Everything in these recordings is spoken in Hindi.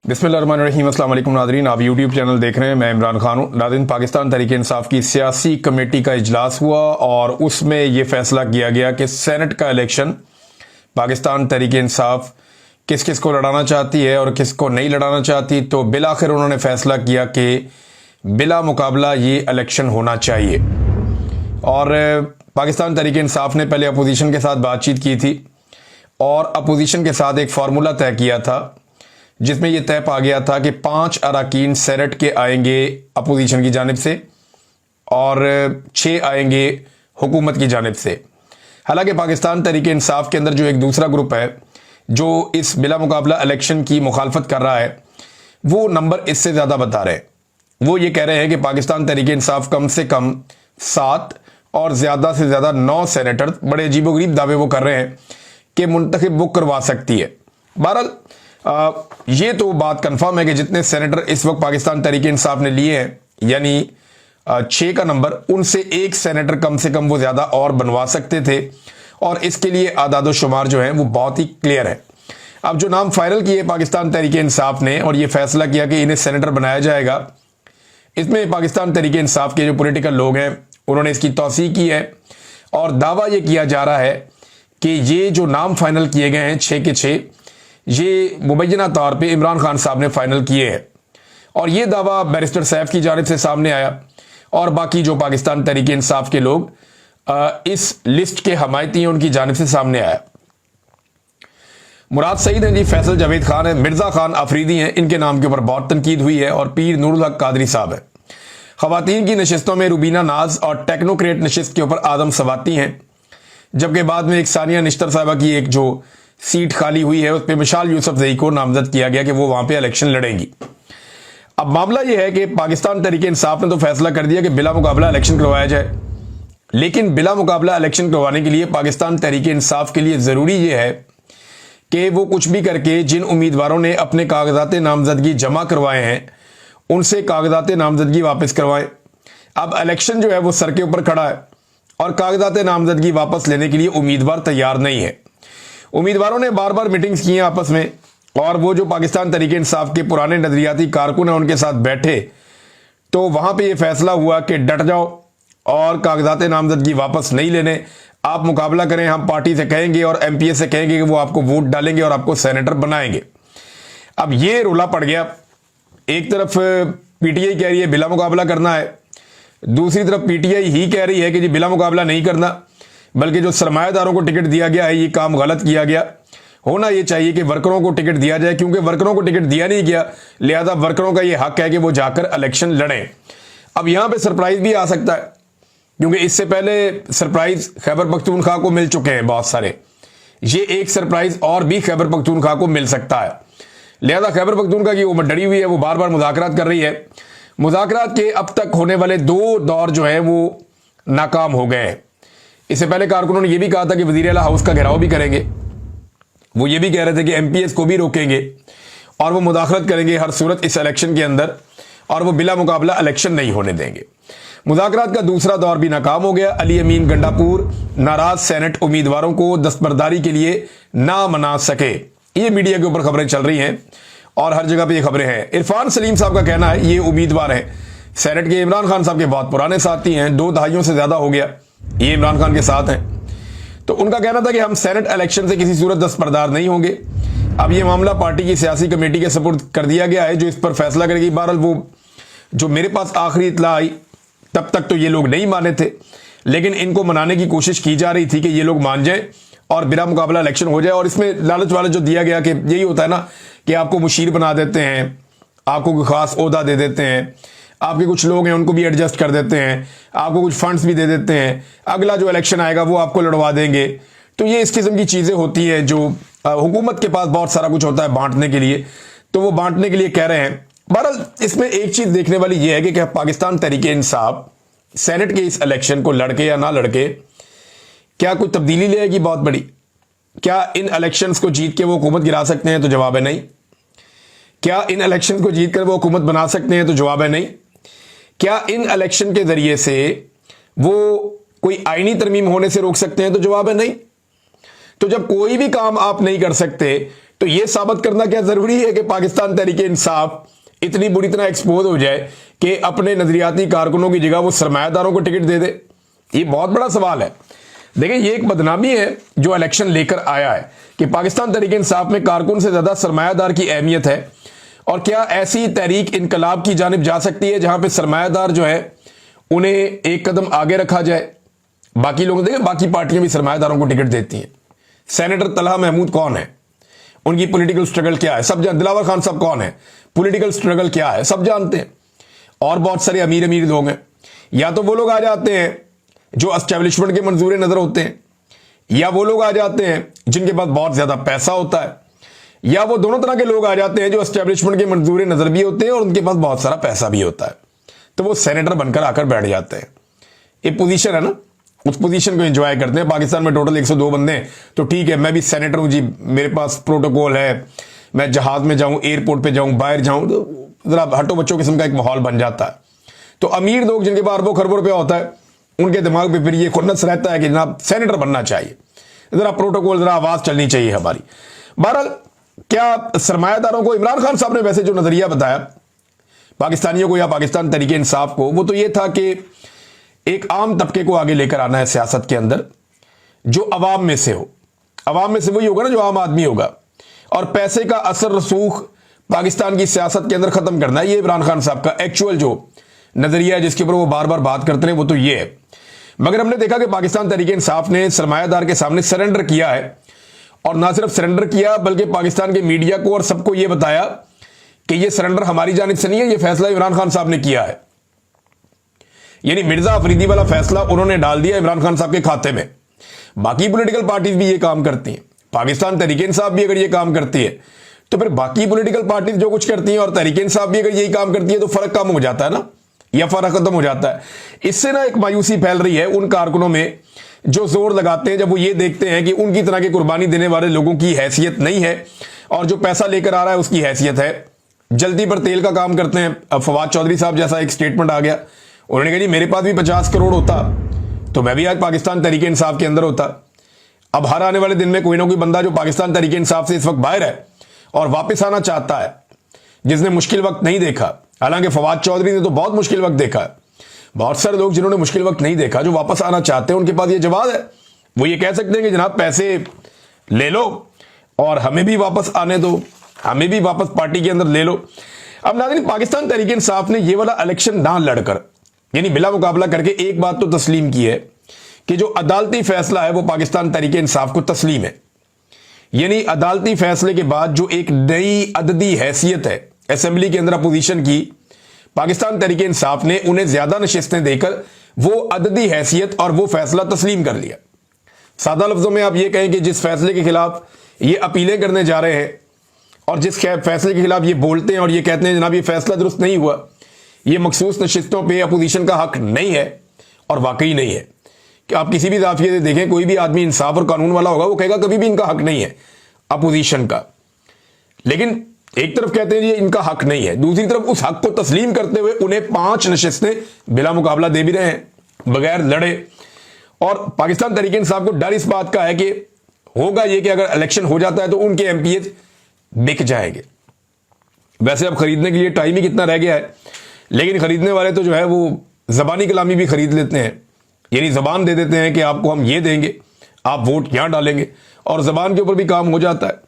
बिस्मिल्लाहिर्रहमानिर्रहीम। अस्सलाम वालेकुम नाज़रीन, आप यूट्यूब चैनल देख रहे हैं। मैं इमरान खान हूँ। नाज़रीन, पाकिस्तान तहरीक इंसाफ की सियासी कमेटी का इजलास हुआ और उसमें यह फैसला किया गया कि सेनेट का इलेक्शन पाकिस्तान तहरीक इंसाफ किस किस को लड़ाना चाहती है और किस को नहीं लड़ाना चाहती। तो बिलाखिर उन्होंने फैसला किया कि बिला मुकाबला ये इलेक्शन होना चाहिए। और पाकिस्तान तहरीक इंसाफ ने पहले अपोजिशन के साथ बातचीत की थी और अपोजिशन के साथ एक फार्मूला तय किया था जिसमें यह तय पा गया था कि 5 अरकान सेनेट के आएंगे अपोजिशन की जानिब से और 6 आएंगे हुकूमत की जानिब से। हालांकि पाकिस्तान तहरीक इंसाफ के अंदर जो एक दूसरा ग्रुप है जो इस बिला मुकाबला इलेक्शन की मुखालफत कर रहा है, वो नंबर इससे ज़्यादा बता रहे हैं। वो ये कह रहे हैं कि पाकिस्तान तहरीक इंसाफ कम से कम 7 और ज़्यादा से ज़्यादा 9 सेनेटर, बड़े अजीबोगरीब दावे वो कर रहे हैं कि मुंतखब वो करवा सकती है। बहरहाल ये तो बात कंफर्म है कि जितने सेनेटर इस वक्त पाकिस्तान तहरीक इंसाफ ने लिए हैं, यानी 6 का नंबर, उनसे 1 सेनेटर कम से कम वो ज्यादा और बनवा सकते थे और इसके लिए आदाद शुमार जो है वो बहुत ही क्लियर है। अब जो नाम फाइनल किए पाकिस्तान तहरीक इंसाफ ने और ये फैसला किया कि इन्हें सेनेटर बनाया जाएगा, इसमें पाकिस्तान तहरीक इंसाफ के जो पॉलिटिकल लोग हैं उन्होंने इसकी तौसीक की है और दावा यह किया जा रहा है कि ये जो नाम फाइनल किए गए हैं 6 के 6, ये मुबैना तौर पे इमरान खान साहब ने फाइनल किए हैं। और ये दावा बैरिस्टर सैफ की जानिब से सामने आया और बाकी जो पाकिस्तान तहरीक इंसाफ के लोग इस लिस्ट के हमायती हैं उनकी जानिब से सामने आया। मुराद सईद हैं जी, फैसल जावेद खान है, मिर्जा खान अफरीदी हैं, इनके नाम के ऊपर बहुत तनकीद हुई है, और पीर नूरुल हक कादरी साहब है। खवातीन की नशिस्तों में रुबीना नाज और टेक्नोक्रेट नशिस्त के ऊपर आदम सवाती हैं, जबकि बाद में एक सानिया निश्तर साहबा की एक जो सीट खाली हुई है उस पर मिशाल यूसुफजई को नामजद किया गया कि वो वहां पे इलेक्शन लड़ेंगी। अब मामला यह है कि पाकिस्तान तहरीक इंसाफ ने तो फैसला कर दिया कि बिला मुकाबला इलेक्शन करवाया जाए, लेकिन बिला मुकाबला इलेक्शन करवाने के लिए पाकिस्तान तहरीक इंसाफ के लिए जरूरी यह है कि वो कुछ भी करके जिन उम्मीदवारों ने अपने कागजात नामजदगी जमा करवाए हैं उनसे कागजात नामजदगी वापस करवाएं। अब इलेक्शन जो है वो सर के ऊपर खड़ा है और कागजात नामजदगी वापस लेने के लिए उम्मीदवार तैयार नहीं है। उम्मीदवारों ने बार बार मीटिंग्स की हैं आपस में, और वो जो पाकिस्तान तहरीक इंसाफ के पुराने नजरियाती कारकुन हैं उनके साथ बैठे तो वहां पे ये फैसला हुआ कि डट जाओ और कागजात नामजदगी वापस नहीं लेने, आप मुकाबला करें। हम पार्टी से कहेंगे और एमपीए से कहेंगे कि वो आपको वोट डालेंगे और आपको सेनेटर बनाएंगे। अब ये रोला पड़ गया। एक तरफ पीटीआई कह रही है बिला मुकाबला करना है, दूसरी तरफ पीटीआई ही कह रही है कि जी बिला मुकाबला नहीं करना, बल्कि जो सरमायादारों को टिकट दिया गया है ये काम गलत किया गया। होना ये चाहिए कि वर्करों को टिकट दिया जाए, क्योंकि वर्करों को टिकट दिया नहीं गया, लिहाजा वर्करों का ये हक है कि वो जाकर इलेक्शन लड़ें। अब यहां पे सरप्राइज भी आ सकता है, क्योंकि इससे पहले सरप्राइज खैबर पख्तूनख्वा को मिल चुके हैं बहुत सारे। ये एक सरप्राइज और भी खैबर पख्तूनख्वा को मिल सकता है। लिहाजा खैबर पख्तूनख्वा की वो डरी हुई है, वो बार बार मुज़ाकरात कर रही है। मुज़ाकरात के अब तक होने वाले 2 दौर जो है वो नाकाम हो गए हैं। इससे पहले कारकुनों ने यह भी कहा था कि वजीर आला हाउस का घेराव भी करेंगे। वो ये भी कह रहे थे कि एमपीएस को भी रोकेंगे और वो मुदाखलत करेंगे हर सूरत इस इलेक्शन के अंदर, और वो बिला मुकाबला इलेक्शन नहीं होने देंगे। मुज़ाकरात का दूसरा दौर भी नाकाम हो गया। अली अमीन गंडापुर नाराज सेनेट उम्मीदवारों को दस्तबरदारी के लिए ना मना सके, ये मीडिया के ऊपर खबरें चल रही हैं और हर जगह पर ये खबरें हैं। इरफान सलीम साहब का कहना है, ये उम्मीदवार हैं सेनेट के, इमरान खान साहब के बहुत पुराने साथी हैं, 2 दहाइयों से ज्यादा हो गया ये इमरान खान के साथ हैं। तो उनका कहना था कि हम सेनेट इलेक्शन से किसी सूरत दस्तबरदार नहीं होंगे। अब ये मामला पार्टी की सियासी कमेटी के सपुर्द कर दिया गया है जो इस पर फैसला करेगी। बहरहाल वो जो मेरे पास आखिरी इत्तला आई तब तक तो ये लोग नहीं माने थे, लेकिन इनको मनाने की कोशिश की जा रही थी कि ये लोग मान जाए और बिला मुकाबला इलेक्शन हो जाए। और इसमें लालच वाला जो दिया गया कि यही होता है ना कि आपको मुशीर बना देते हैं, आपको कोई खास ओहदा दे देते हैं, आपके कुछ लोग हैं उनको भी एडजस्ट कर देते हैं, आपको कुछ फंड्स भी दे देते हैं, अगला जो इलेक्शन आएगा वो आपको लड़वा देंगे। तो ये इस किस्म की चीजें होती हैं जो हुकूमत के पास बहुत सारा कुछ होता है बांटने के लिए, तो वो बांटने के लिए कह रहे हैं। बहरहाल इसमें एक चीज देखने वाली ये है कि क्या पाकिस्तान तहरीक इंसाफ सेनेट के इस इलेक्शन को लड़के या ना लड़के क्या कोई तब्दीली ले आएगी बहुत बड़ी? क्या इन इलेक्शंस को जीत के वो हुकूमत गिरा सकते हैं? तो जवाब है नहीं। क्या इन इलेक्शन को जीत कर वो हुकूमत बना सकते हैं? तो जवाब है नहीं। क्या इन इलेक्शन के जरिए से वो कोई आईनी तरमीम होने से रोक सकते हैं? तो जवाब है नहीं। तो जब कोई भी काम आप नहीं कर सकते तो यह साबित करना क्या जरूरी है कि पाकिस्तान तहरीक इंसाफ इतनी बुरी तरह एक्सपोज हो जाए कि अपने नजरियाती कारकुनों की जगह वो सरमायादारों को टिकट दे दे? ये बहुत बड़ा सवाल है। देखिए, ये एक बदनामी है जो इलेक्शन लेकर आया है कि पाकिस्तान तहरीक इंसाफ में कारकुन से ज्यादा सरमायादार की अहमियत है। और क्या ऐसी तहरीक इनकलाब की जानिब जा सकती है जहां पे सरमायादार जो है उन्हें एक कदम आगे रखा जाए? बाकी लोग देखें, बाकी पार्टियां भी सरमायादारों को टिकट देती हैं। सेनेटर तलहा महमूद कौन है, उनकी पॉलिटिकल स्ट्रगल क्या है सब जानते। दिलावर खान साहब कौन है, पॉलिटिकल स्ट्रगल क्या है सब जानते हैं। और बहुत सारे अमीर अमीर लोग हैं। या तो वो लोग आ जाते हैं जो एस्टेब्लिशमेंट के मंजूर नजर होते हैं, या वो लोग आ जाते हैं जिनके पास बहुत ज्यादा पैसा होता है, या वो दोनों तरह के लोग आ जाते हैं जो एस्टेब्लिशमेंट के मंजूर नजर भी होते हैं और उनके पास बहुत सारा पैसा भी होता है। तो वो सेनेटर बनकर आकर बैठ जाते हैं। ये पोजीशन है ना, उस पोजीशन को एंजॉय करते हैं। पाकिस्तान में टोटल 102 बंदे हैं, तो ठीक है मैं भी सेनेटर हूं जी, मेरे पास प्रोटोकॉल है, मैं जहाज में जाऊं, एयरपोर्ट पे जाऊं, बाहर जाऊं, तो जरा हटो बच्चों किस्म का एक माहौल बन जाता है। तो अमीर लोग जिनके पास अरबों खरबों रुपया होता है, उनके दिमाग में फिर ये खुन्नस रहता है कि जनाब सेनेटर बनना चाहिए, जरा प्रोटोकॉल, जरा आवाज चलनी चाहिए हमारी। बहरहाल, क्या सरमायादारों को इमरान खान साहब ने वैसे जो नजरिया बताया पाकिस्तानियों को या पाकिस्तान तहरीक इंसाफ को, वो तो ये था कि एक आम तबके को आगे लेकर आना है सियासत के अंदर जो अवाम में से हो। अवाम में से वही होगा ना जो आम आदमी होगा, और पैसे का असर रसूख पाकिस्तान की सियासत के अंदर खत्म करना है। ये इमरान खान साहब का एक्चुअल जो नजरिया है जिसके ऊपर वो बार बार बात करते रहे, वो तो ये है। मगर हमने देखा कि पाकिस्तान तहरीक इंसाफ ने सरमायादार के सामने सरेंडर किया है, और ना सिर्फ सरेंडर किया बल्कि पाकिस्तान के मीडिया को और सबको यह बताया कि यह सरेंडर हमारी जानिब से नहीं है, यह फैसला इमरान खान साहब ने किया है। यानी मिर्जा अफरीदी वाला फैसला उन्होंने डाल दिया इमरान खान साहब के खाते में। बाकी पॉलिटिकल पार्टीज भी ये काम करती हैं, पाकिस्तान तहरीक इंसाफ भी अगर ये काम करती है तो फिर बाकी पॉलिटिकल पार्टीज जो कुछ करती हैं और तहरीक इंसाफ भी अगर यही काम करती है तो फर्क कम हो जाता है ना, या फर्क खत्म हो जाता है। इससे ना एक मायूसी फैल रही है उन कारकुनों में जो जोर लगाते हैं जब वो ये देखते हैं कि उनकी तरह की कुर्बानी देने वाले लोगों की हैसियत नहीं है और जो पैसा लेकर आ रहा है उसकी हैसियत है। जल्दी पर तेल का काम करते हैं। अब फवाद चौधरी साहब जैसा एक स्टेटमेंट आ गया, उन्होंने कहा जी मेरे पास भी 50 करोड़ होता तो मैं भी आज पाकिस्तान तहरीक इंसाफ के अंदर होता। अब हर आने वाले दिन में कोई ना कोई बंदा जो पाकिस्तान तहरीक इंसाफ से इस वक्त बाहर है और वापस आना चाहता है, जिसने मुश्किल वक्त नहीं देखा, हालांकि फवाद चौधरी ने तो बहुत मुश्किल वक्त देखा है, बहुत सारे लोग जिन्होंने मुश्किल वक्त नहीं देखा जो वापस आना चाहते हैं उनके पास ये जवाब है। वो ये कह सकते हैं कि जनाब पैसे ले लो और हमें भी वापस आने दो, हमें भी वापस पार्टी के अंदर ले लो। अब नाज़रीन, पाकिस्तान तहरीक इंसाफ ने ये वाला इलेक्शन ना लड़कर यानी बिला मुकाबला करके एक बात तो तस्लीम की है कि जो अदालती फैसला है वो पाकिस्तान तहरीक इंसाफ को तस्लीम है। यानी अदालती फैसले के बाद जो एक नई अददी हैसियत है असेंबली के अंदर अपोजिशन की, पाकिस्तान तहरीक इंसाफ ने उन्हें ज्यादा नशिस्तें देकर वो अददी हैसियत और वो फैसला तस्लीम कर लिया। सादा लफ्जों में आप ये कहें कि जिस फैसले के खिलाफ ये अपीलें करने जा रहे हैं और जिस फैसले के खिलाफ ये बोलते हैं और ये कहते हैं जनाब ये फैसला दुरुस्त नहीं हुआ, ये मखसूस नशिस्तों पर अपोजिशन का हक नहीं है, और वाकई नहीं है। कि आप किसी भी जाफिये से देखें, कोई भी आदमी इंसाफ और कानून वाला होगा वो कहेगा कभी भी इनका हक नहीं है अपोजिशन का। लेकिन एक तरफ कहते हैं ये इनका हक नहीं है, दूसरी तरफ उस हक को तस्लीम करते हुए उन्हें 5 नशिस्तें बिला मुकाबला दे भी रहे हैं बगैर लड़े। और पाकिस्तान तहरीक इंसाफ को डर इस बात का है कि होगा ये कि अगर इलेक्शन हो जाता है तो उनके एमपीएच बिक जाएंगे। वैसे अब खरीदने के लिए टाइम ही कितना रह गया है, लेकिन खरीदने वाले तो जो है वो जबानी कलामी भी खरीद लेते हैं, यानी जबान दे देते हैं कि आपको हम ये देंगे, आप वोट यहां डालेंगे, और जबान के ऊपर भी काम हो जाता है।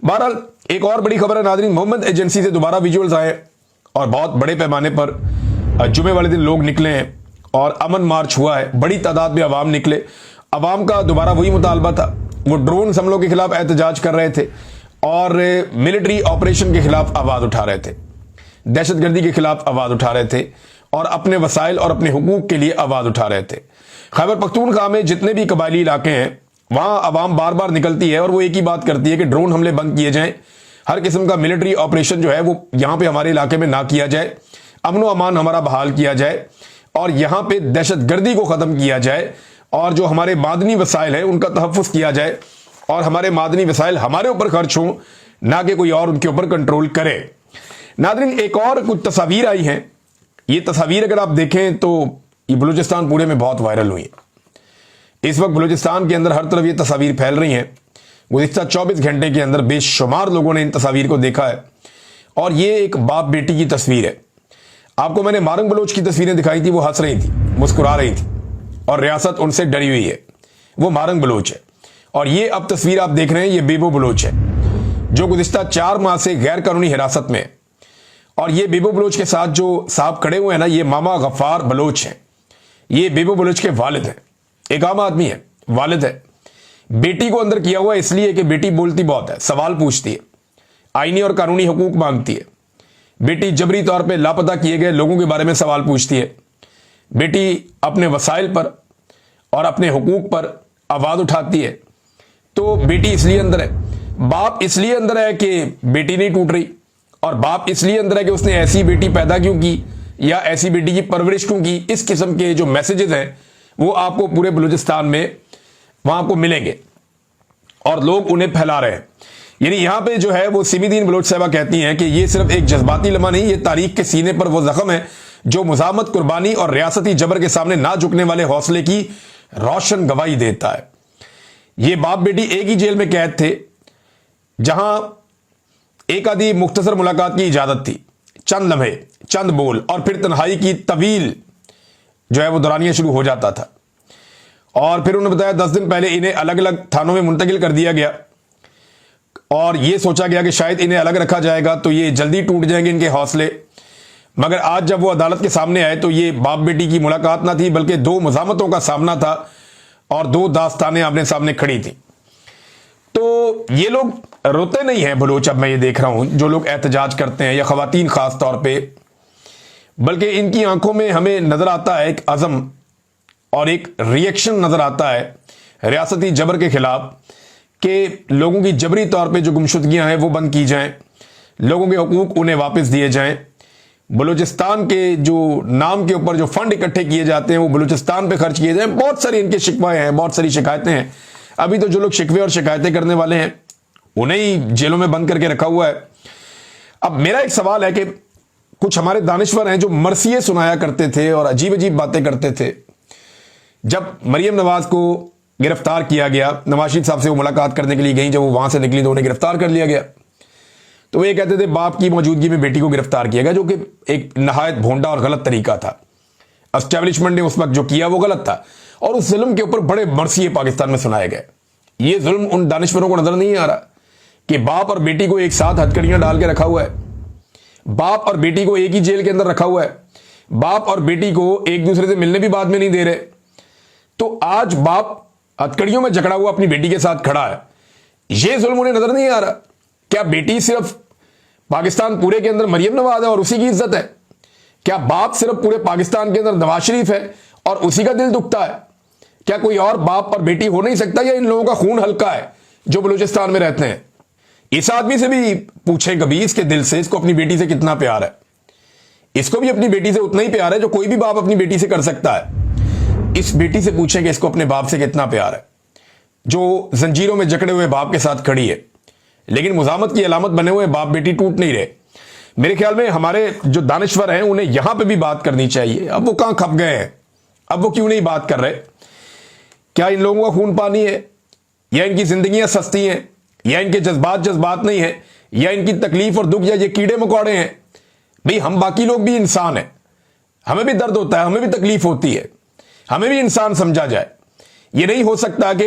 बहरहाल, एक और बड़ी खबर है नाज़रीन, मोहम्मद एजेंसी से दोबारा विजुअल्स आए और बहुत बड़े पैमाने पर जुमे वाले दिन लोग निकले हैं और अमन मार्च हुआ है, बड़ी तादाद में अवाम निकले। अवाम का दोबारा वही मुतालबा था, वो ड्रोन हमलों के खिलाफ एहतजाज कर रहे थे और मिलिट्री ऑपरेशन के खिलाफ आवाज उठा रहे थे, दहशतगर्दी के खिलाफ आवाज उठा रहे थे और अपने वसाइल और अपने हुकूक के लिए आवाज उठा रहे थे। खैबर पख्तूनख्वा में जितने भी कबायली इलाके हैं वहां अवाम बार बार निकलती है और वो एक ही बात करती है कि ड्रोन हमले बंद किए जाएं, हर किस्म का मिलिट्री ऑपरेशन जो है वो यहां पे हमारे इलाके में ना किया जाए, अमन व अमान हमारा बहाल किया जाए और यहां पे दहशतगर्दी को खत्म किया जाए और जो हमारे मादनी वसाइल हैं उनका तहफ़्फ़ुज़ किया जाए और हमारे मादनी वसाइल हमारे ऊपर खर्च हों, ना कि कोई और उनके ऊपर कंट्रोल करे। नाज़रीन, एक और कुछ तस्वीर आई हैं, ये तस्वीर अगर आप देखें तो ये बलूचिस्तान पूरे में बहुत वायरल हुई है। इस वक्त बलूचिस्तान के अंदर हर तरफ ये तस्वीर फैल रही हैं। गुज़िश्ता 24 घंटे के अंदर बेशुमार लोगों ने इन तस्वीर को देखा है और ये एक बाप बेटी की तस्वीर है। आपको मैंने मारंग बलोच की तस्वीरें दिखाई थी, वो हंस रही थी, मुस्कुरा रही थी और रियासत उनसे डरी हुई है। वो मारंग बलोच है। और ये अब तस्वीर आप देख रहे हैं, ये बेबो बलोच है जो गुज़िश्ता 4 माह से गैर कानूनी हिरासत में है। और ये बेबो बलोच के साथ जो साहब खड़े हुए हैं ना, ये मामा गफ्फार बलोच हैं। ये बेबो बलोच के वालिद हैं, एक आम आदमी है, वालिद है। बेटी को अंदर किया हुआ इसलिए कि बेटी बोलती बहुत है, सवाल पूछती है, आईनी और कानूनी हुकूक मांगती है। बेटी जबरी तौर पे लापता किए गए लोगों के बारे में सवाल पूछती है। बेटी अपने वसाइल पर और अपने हुकूक पर आवाज उठाती है। तो बेटी इसलिए अंदर है, बाप इसलिए अंदर है कि बेटी नहीं टूट रही, और बाप इसलिए अंदर है कि उसने ऐसी बेटी पैदा क्यों की या ऐसी बेटी की परवरिश क्यों की। इस किस्म के जो मैसेजेस हैं वो आपको पूरे बलूचिस्तान में वहां आपको मिलेंगे और लोग उन्हें फैला रहे हैं। यानी यहां पे जो है वो सिमीदीन बलोच साहबा कहती हैं कि ये सिर्फ एक जज्बाती लम्हा नहीं, ये तारीख के सीने पर वो जख्म है जो मुजामत, कुर्बानी और रियासती जबर के सामने ना झुकने वाले हौसले की रोशन गवाही देता है। ये बाप बेटी एक ही जेल में कैद थे जहां एक आधी मुख्तसर मुलाकात की इजाजत थी, चंद लम्हे, चंद बोल और फिर तन्हाई की तवील जो है वो दौरानिया शुरू हो जाता था। और फिर उन्होंने बताया 10 दिन पहले इन्हें अलग अलग थानों में मुंतकिल कर दिया गया और यह सोचा गया कि शायद इन्हें अलग रखा जाएगा तो ये जल्दी टूट जाएंगे इनके हौसले। मगर आज जब वो अदालत के सामने आए तो ये बाप बेटी की मुलाकात ना थी, बल्कि 2 मज़ामतों का सामना था और 2 दास्तानें आमने सामने खड़ी थी। तो ये लोग रोते नहीं हैं बलोच, अब मैं ये देख रहा हूं जो लोग एहतजाज करते हैं या खवातीन खास तौर पे, बल्कि इनकी आंखों में हमें नजर आता है एक अज़म और एक रिएक्शन नजर आता है रियासती जबर के खिलाफ कि लोगों की जबरी तौर पे जो गुमशुदगियां हैं वो बंद की जाएं, लोगों के हुकूक उन्हें वापस दिए जाएं। बलूचिस्तान के जो नाम के ऊपर जो फंड इकट्ठे किए जाते हैं वो बलूचिस्तान पे खर्च किए जाएं। बहुत सारी इनके शिकवाएं हैं, बहुत सारी शिकायतें हैं। अभी तो जो लोग शिकवे और शिकायतें करने वाले हैं उन्हें ही जेलों में बंद करके रखा हुआ है। अब मेरा एक सवाल है कि कुछ हमारे दानिश्वर हैं जो मरसिये सुनाया करते थे और अजीब अजीब बातें करते थे। जब मरियम नवाज को गिरफ्तार किया गया, नवाज शरीफ साहब से वो मुलाकात करने के लिए गई, जब वो वहां से निकली तो उन्हें गिरफ्तार कर लिया गया। तो वे कहते थे बाप की मौजूदगी में बेटी को गिरफ्तार किया गया, जो कि एक नहायत भोंडा और गलत तरीका था। एस्टेब्लिशमेंट ने उस वक्त जो किया वो गलत था और उस जुल्म के ऊपर बड़े मरसिये पाकिस्तान में सुनाए गए। ये जुल्म उन दानिश्वरों को नजर नहीं आ रहा कि बाप और बेटी को एक साथ हथकड़ियां डाल के रखा हुआ है, बाप और बेटी को एक ही जेल के अंदर रखा हुआ है, बाप और बेटी को एक दूसरे से मिलने भी बाद में नहीं दे रहे। तो आज बाप हथकड़ियों में जकड़ा हुआ अपनी बेटी के साथ खड़ा है, यह जुल्म उन्हें नजर नहीं आ रहा। क्या बेटी सिर्फ पाकिस्तान पूरे के अंदर मरियम नवाज है और उसी की इज्जत है? क्या बाप सिर्फ पूरे पाकिस्तान के अंदर नवाज शरीफ है और उसी का दिल दुखता है? क्या कोई और बाप और बेटी हो नहीं सकता, या इन लोगों का खून हल्का है जो बलूचिस्तान में रहते हैं? इस आदमी से भी पूछें कभी इसके दिल से, इसको अपनी बेटी से कितना प्यार है। इसको भी अपनी बेटी से उतना ही प्यार है जो कोई भी बाप अपनी बेटी से कर सकता है। इस बेटी से पूछें कि इसको अपने बाप से कितना प्यार है जो जंजीरों में जकड़े हुए बाप के साथ खड़ी है, लेकिन मुजामत की अलामत बने हुए बाप बेटी टूट नहीं रहे। मेरे ख्याल में हमारे जो दानिश्वर हैं उन्हें यहां पे भी बात करनी चाहिए। अब वो कहां खप गए हैं, अब वो क्यों नहीं बात कर रहे? क्या इन लोगों का खून पानी है, या इनकी जिंदगियां सस्ती हैं, या इनके जज्बात नहीं है, या इनकी तकलीफ और दुख या ये कीड़े मकोड़े हैं? भाई हम बाकी लोग भी इंसान हैं, हमें भी दर्द होता है, हमें भी तकलीफ होती है, हमें भी इंसान समझा जाए। यह नहीं हो सकता कि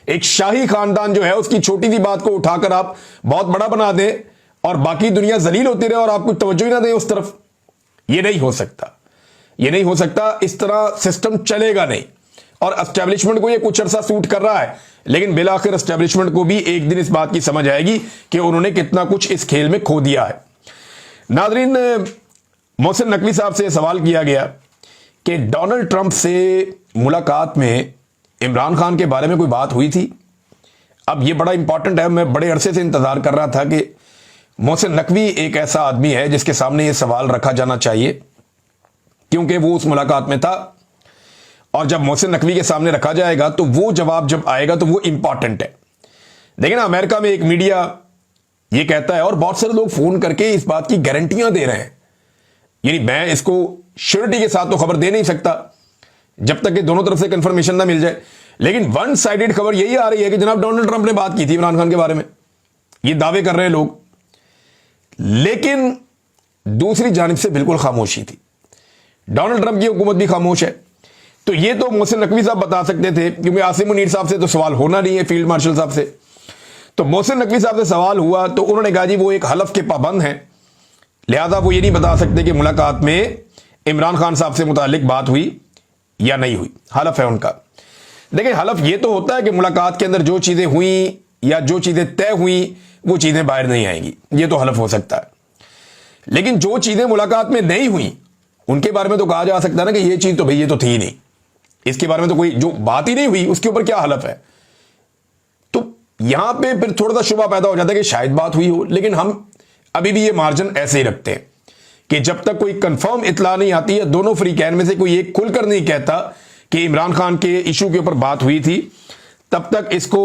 एक शाही खानदान जो है उसकी छोटी सी बात को उठाकर आप बहुत बड़ा बना दें और बाकी दुनिया जलील होती रहे और आप कुछ तवज्जो ही ना दें उस तरफ। यह नहीं हो सकता, यह नहीं हो सकता। इस तरह सिस्टम चलेगा नहीं। और एस्टेब्लिशमेंट को यह कुछ अरसा सूट कर रहा है, लेकिन बिलाखिर एस्टेब्लिशमेंट को भी एक दिन इस बात की समझ आएगी कि उन्होंने कितना कुछ इस खेल में खो दिया है। नाजरीन, मोहसिन नकवी साहब से सवाल किया गया कि डोनाल्ड ट्रंप से मुलाकात में इमरान खान के बारे में कोई बात हुई थी। अब यह बड़ा इंपॉर्टेंट है। मैं बड़े अरसे से इंतजार कर रहा था कि मोहसिन नकवी एक ऐसा आदमी है जिसके सामने यह सवाल रखा जाना चाहिए, क्योंकि वो उस मुलाकात में था। और जब मोहसिन नकवी के सामने रखा जाएगा तो वो जवाब जब आएगा तो वो इंपॉर्टेंट है। लेकिन अमेरिका में एक मीडिया ये कहता है और बहुत सारे लोग फोन करके इस बात की गारंटियां दे रहे हैं, यानी मैं इसको श्योरिटी के साथ तो खबर दे नहीं सकता जब तक कि दोनों तरफ से कंफर्मेशन ना मिल जाए, लेकिन वन साइडेड खबर यही आ रही है कि जनाब डोनाल्ड ट्रंप ने बात की थी इमरान खान के बारे में, ये दावे कर रहे हैं लोग, लेकिन दूसरी जानिब से बिल्कुल खामोशी थी। डोनाल्ड ट्रंप की हुकूमत भी खामोश है। तो ये तो मोहसिन नकवी साहब बता सकते थे, क्योंकि आसिम मुनीर साहब से तो सवाल होना नहीं है, फील्ड मार्शल साहब से। तो मोहसिन नकवी साहब से सवाल हुआ तो उन्होंने कहा जी वो एक हलफ के पाबंद हैं, लिहाजा वो ये नहीं बता सकते कि मुलाकात में इमरान खान साहब से मुतालिक बात हुई या नहीं हुई, हलफ है उनका। देखिए हलफ ये तो होता है कि मुलाकात के अंदर जो चीजें हुई या जो चीजें तय हुई वो चीजें बाहर नहीं आएंगी, ये तो हलफ हो सकता है। लेकिन जो चीजें मुलाकात में नहीं हुई उनके बारे में तो कहा जा सकता है ना कि ये चीज तो भाई ये तो थी ही नहीं, इसके बारे में तो कोई जो बात ही नहीं हुई उसके ऊपर क्या हलफ है। तो यहां पे फिर थोड़ा सा शुबा पैदा हो जाता है कि शायद बात हुई हो, लेकिन हम अभी भी ये मार्जिन ऐसे ही रखते हैं कि जब तक कोई कंफर्म इतला नहीं आती है, दोनों फ्रीकैन में से कोई एक खुलकर नहीं कहता कि इमरान खान के इशू के ऊपर बात हुई थी, तब तक इसको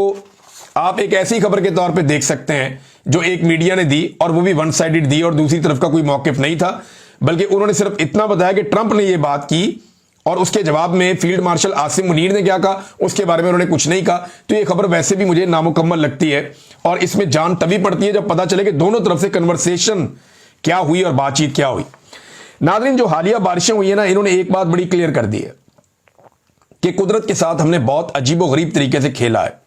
आप एक ऐसी खबर के तौर पे देख सकते हैं जो एक मीडिया ने दी, और वो भी वन साइडेड दी, और दूसरी तरफ का कोई मौकिफ नहीं था, बल्कि उन्होंने सिर्फ इतना बताया कि ट्रंप ने ये बात की और उसके जवाब में फील्ड मार्शल आसिम मुनीर ने क्या कहा उसके बारे में उन्होंने कुछ नहीं कहा। तो ये खबर वैसे भी मुझे नामुकम्मल लगती है, और इसमें जान तभी पड़ती है जब पता चले कि दोनों तरफ से कन्वर्सेशन क्या हुई और बातचीत क्या हुई। नाज़रीन, जो हालिया बारिशें हुई है ना, इन्होंने एक बात बड़ी क्लियर कर दी है कि कुदरत के साथ हमने बहुत अजीबोगरीब तरीके से खेला है।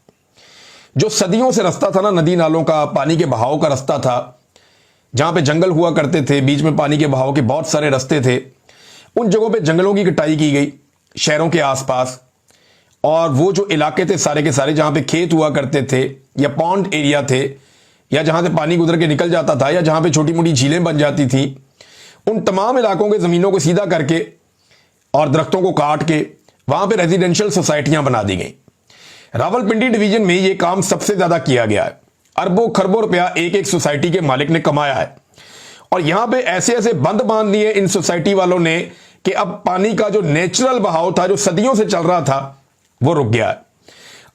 जो सदियों से रास्ता था ना, नदी नालों का, पानी के बहाव का रास्ता था, जहां पे जंगल हुआ करते थे, बीच में पानी के बहाव के बहुत सारे रास्ते थे, उन जगहों पे जंगलों की कटाई की गई शहरों के आसपास, और वो जो इलाके थे सारे के सारे जहां पे खेत हुआ करते थे या पॉन्ड एरिया थे, या जहां से पानी गुजर के निकल जाता था, या जहां पे छोटी मोटी झीलें बन जाती थी, उन तमाम इलाकों के जमीनों को सीधा करके और दरख्तों को काट के वहां पे रेजिडेंशियल सोसाइटियां बना दी गई। रावलपिंडी डिवीजन में यह काम सबसे ज्यादा किया गया है। अरबों खरबों रुपया एक एक सोसाइटी के मालिक ने कमाया है, और यहां पे ऐसे ऐसे बंद बांध दिए इन सोसाइटी वालों ने कि अब पानी का जो नेचुरल बहाव था, जो सदियों से चल रहा था, वो रुक गया है।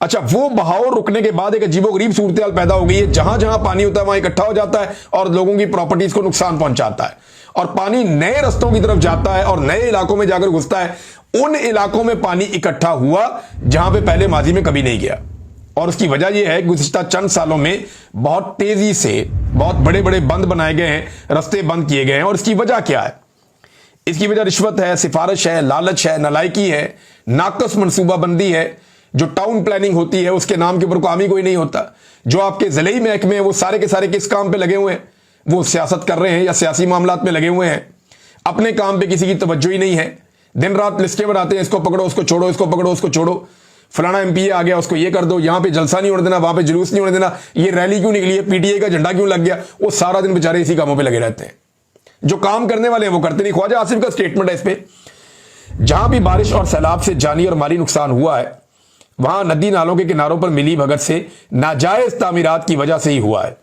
अच्छा, वो बहाव रुकने के बाद एक अजीबोगरीब सूरत पैदा हो गई है। जहां जहां पानी होता है वहां इकट्ठा हो जाता है और लोगों की प्रॉपर्टीज को नुकसान पहुंचाता है, और पानी नए रस्तों की तरफ जाता है और नए इलाकों में जाकर घुसता है। उन इलाकों में पानी इकट्ठा हुआ जहां पे पहले माजी में कभी नहीं गया, और उसकी वजह यह है कि गुज़िश्ता चंद सालों में बहुत तेजी से बहुत बड़े बड़े बंद बनाए गए हैं, रास्ते बंद किए गए हैं। और इसकी वजह क्या है? इसकी वजह रिश्वत है, सिफारिश है, लालच है, नालायकी है, नाकस मनसूबाबंदी है। जो टाउन प्लानिंग होती है उसके नाम के ऊपर काम ही कोई नहीं होता। जो आपके ज़िले महकमे हैं वो सारे के सारे किस काम पे लगे हुए हैं? वो सियासत कर रहे हैं या सियासी मामलात में लगे हुए हैं। अपने काम पे किसी की तवज्जो ही नहीं है। दिन रात लिस्टें बनाते हैं, इसको पकड़ो उसको छोड़ो, इसको पकड़ो उसको छोड़ो, फलाना एमपी आ गया उसको ये कर दो, यहां पे जलसा नहीं होने देना, वहां पे जुलूस नहीं होने देना, ये रैली क्यों निकली है, पीटीआई का झंडा क्यों लग गया। वो सारा दिन बेचारे इसी कामों पे लगे रहते हैं। जो काम करने वाले हैं वो करते नहीं। ख्वाजा आसिफ का स्टेटमेंट है इस पे, जहां भी बारिश और सैलाब से जानी और माली नुकसान हुआ है वहां नदी नालों के किनारों पर मिली भगत से नाजायज तामीरात की वजह से ही हुआ है।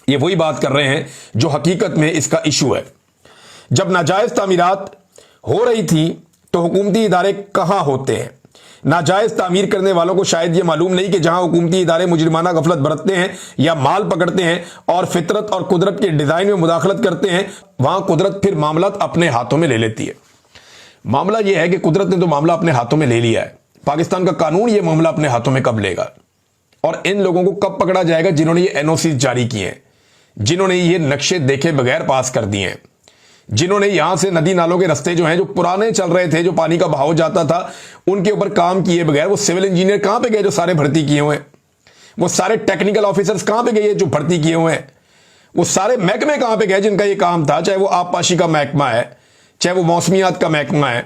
ये वही बात कर रहे हैं जो हकीकत में इसका इशू है। जब नाजायज तामीरात हो रही थी तो हुकूमती इदारे कहां होते हैं? नाजायज तामीर करने वालों को शायद यह मालूम नहीं कि जहां हुकूमती इदारे मुजरिमाना गफलत बरतते हैं या माल पकड़ते हैं और फितरत और कुदरत के डिजाइन में मुदाखलत करते हैं, वहां कुदरत फिर मामला अपने हाथों में ले लेती है। मामला यह है कि कुदरत ने तो मामला अपने हाथों में ले लिया है, पाकिस्तान का कानून यह मामला अपने हाथों में कब लेगा? और इन लोगों को कब पकड़ा जाएगा जिन्होंने ये एनओसी जारी किए हैं, जिन्होंने ये नक्शे देखे बगैर पास कर दिए हैं, जिन्होंने यहां से नदी नालों के रास्ते जो हैं जो पुराने चल रहे थे, जो पानी का बहाव जाता था, उनके ऊपर काम किए बगैर वो सिविल इंजीनियर कहां पे गए जो सारे भर्ती किए हुए हैं? वो सारे टेक्निकल ऑफिसर्स कहां पे गए जो भर्ती किए हुए हैं? वो सारे महकमे कहां पे गए जिनका ये काम था? चाहे वो आबपाशी का महकमा है, चाहे वो मौसमियात का महकमा है,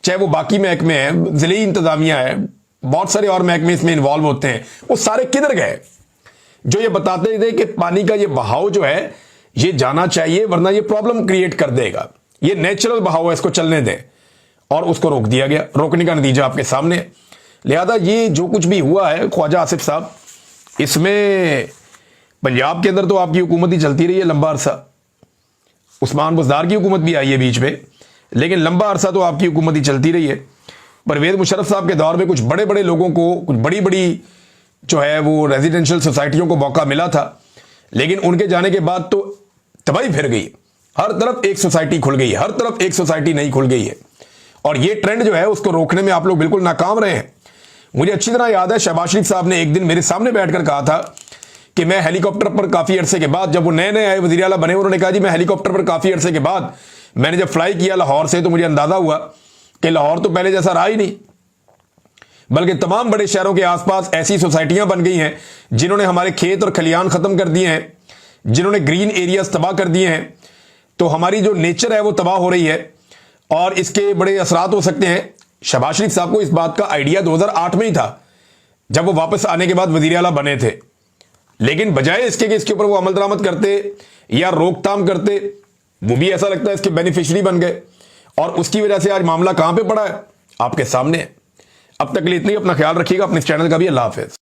चाहे वो बाकी महकमे हैं, जिले इंतजामिया है, बहुत सारे और महकमे इसमें इन्वॉल्व होते हैं। वो सारे किधर गए जो ये बताते थे कि पानी का ये बहाव जो है ये जाना चाहिए वरना ये प्रॉब्लम क्रिएट कर देगा, ये नेचुरल बहाव है, इसको चलने दें, और उसको रोक दिया गया। रोकने का नतीजा आपके सामने है। लिहाजा ये जो कुछ भी हुआ है ख्वाजा आसिफ साहब, इसमें पंजाब के अंदर तो आपकी हुकूमत ही चलती रही है लंबा अरसा। उस्मान बुज़दार की हुकूमत भी आई है बीच में, लेकिन लंबा अरसा तो आपकी हुकूमत ही चलती रही है। परवेज मुशर्रफ साहब के दौर में कुछ बड़े बड़े लोगों को, कुछ बड़ी बड़ी जो है वो रेजिडेंशियल सोसाइटियों को मौका मिला था, लेकिन उनके जाने के बाद तो तबाही फिर गई। हर तरफ एक सोसाइटी खुल गई है, हर तरफ एक सोसाइटी नहीं खुल गई है, और ये ट्रेंड जो है उसको रोकने में आप लोग बिल्कुल नाकाम रहे हैं। मुझे अच्छी तरह याद है शहबाज शरीफ साहब ने एक दिन मेरे सामने बैठकर कहा था कि मैं हेलीकॉप्टर पर काफ़ी अरसे के बाद, जब वो नए नए आए वज़ीर आला बने, उन्होंने कहा जी मैं हेलीकॉप्टर पर काफ़ी अरसे के बाद मैंने जब फ्लाई किया लाहौर से तो मुझे अंदाज़ा हुआ कि लाहौर तो पहले जैसा रहा ही नहीं, बल्कि तमाम बड़े शहरों के आसपास ऐसी सोसाइटियां बन गई हैं जिन्होंने हमारे खेत और खलियान ख़त्म कर दिए हैं, जिन्होंने ग्रीन एरियाज तबाह कर दिए हैं। तो हमारी जो नेचर है वो तबाह हो रही है और इसके बड़े असरात हो सकते हैं। शहबाज शरीफ साहब को इस बात का आइडिया 2008 में ही था जब वो वापस आने के बाद वज़ीर आला बने थे, लेकिन बजाय इसके कि इसके ऊपर वो अमल दरामद करते या रोकथाम करते, वो भी ऐसा लगता है इसके बेनिफिशियरी बन गए और उसकी वजह से आज मामला कहां पे पड़ा है आपके सामने है। अब तक के लिए इतनी, अपना ख्याल रखिएगा, अपने चैनल का भी। अल्लाह हाफिज।